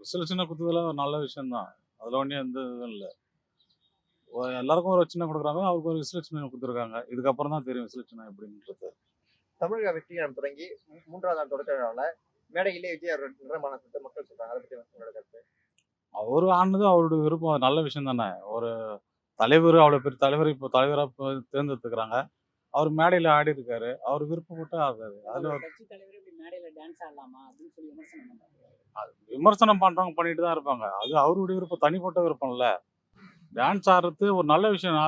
Whistle சின்ன குத்துதெல்லாம் ஒரு நல்ல விஷயம் தான். அதில் ஒன்றும் எந்த இதுவும் இல்லை. எல்லாருக்கும் ஒரு சின்ன கொடுக்குறாங்க, அவருக்கு ஒரு விசில் சின்ன கொடுத்துருக்காங்க. இதுக்கப்புறம் தான் தெரியும் விசில் சின்ன எப்படின்றது. தமிழக வெற்றி தினம் தொடங்கி 3வது நாள் தொடக்க விழாவில் மேடையிலே விஜய் அவர்கள் நிறமான சொல்லிட்டு மக்கள் சொல்றாங்க. அதை பற்றி உங்களோட கருத்து? அவர் ஆனது அவருடைய விருப்பம், அது நல்ல விஷயம் தானே. ஒரு தலைவர், அவ்வளோ பெரிய தலைவர் இப்போ தலைவராக தேர்ந்தெடுத்துக்கிறாங்க. அவர் மேடையில் ஆடி இருக்காரு, அவர் விருப்பப்பட்டு ஆகாது. அதில் ஒரு கட்சி தலைவர் இப்படி மேடையில டான்ஸ் ஆடலாமா அப்படின்னு சொல்லி விமர்சனம் பண்ணாங்க. விமர்சனம் பண்ணுறவங்க பண்ணிட்டு தான் இருப்பாங்க. அது அவருடைய விருப்பம், தனிப்பட்ட விருப்பம் இல்லை. டான்ஸ் ஆடுறது ஒரு நல்ல விஷயம்.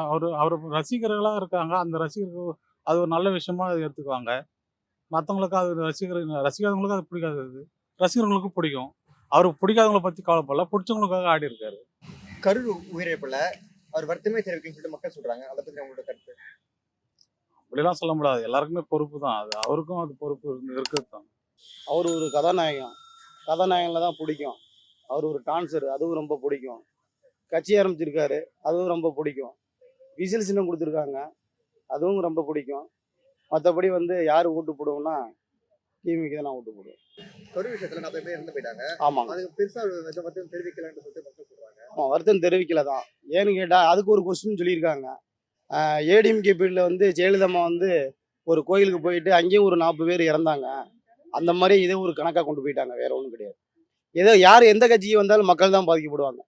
அவர் ரசிகர்களாக இருக்காங்க, அந்த ரசிகர்கள் அது ஒரு நல்ல விஷயமா அதை எடுத்துக்குவாங்க. மற்றவங்களுக்கு அது ரசிகாதவங்களுக்கு அது பிடிக்காது, அது ரசிகர்களுக்கும் பிடிக்கும். அவருக்கு பிடிக்காதவங்களை பற்றி கவலைப்படல, பிடிச்சவங்களுக்காக ஆடி இருக்காரு. கரூர் உயிரிழப்புல அவர் வருத்தமே தெரிவிக்குன்னு சொல்லிட்டு மக்கள் சொல்றாங்க. அதை பற்றி உங்களோட கருத்து? அப்படிலாம் சொல்ல முடியாது, எல்லாருக்குமே பொறுப்பு தான். அது அவருக்கும் அது பொறுப்பு இருக்கிறது தான். அவர் ஒரு கதாநாயகனில் தான் பிடிக்கும். அவர் ஒரு டான்ஸர், அதுவும் ரொம்ப பிடிக்கும். கட்சி ஆரம்பிச்சிருக்காரு, அதுவும் ரொம்ப பிடிக்கும். விசில் சின்னம் கொடுத்துருக்காங்க, அதுவும் ரொம்ப பிடிக்கும். மற்றபடி யார் ஓட்டு போடுவோம்னா டிவிக்கு தான் நான் ஓட்டு போடுவேன். கரூர் விஷயத்துல 40 பேர் இறந்து போயிட்டாங்க. ஆமாங்க. அதுக்கு பெருசா எந்த மட்டும் தெரிவிக்கலன்னு சொல்லிட்டு மக்கள் சொல்றாங்க. ஆமாம், வருத்தம் தெரிவிக்கல தான். ஏன்னு கேட்டால் அதுக்கு ஒரு கொஸ்டின் சொல்லியிருக்காங்க. ஏடிஎம்கே பீரியடில் ஜெயலலிதா ஒரு கோயிலுக்கு போயிட்டு அங்கேயும் ஒரு 40 பேர் இறந்தாங்க. அந்த மாதிரி இதே ஒரு கணக்காக கொண்டு போயிட்டாங்க, வேற ஒன்றும் கிடையாது. ஏதோ யார் எந்த கட்சிக்கு வந்தாலும் மக்கள் தான் பாதிக்கப்படுவாங்க.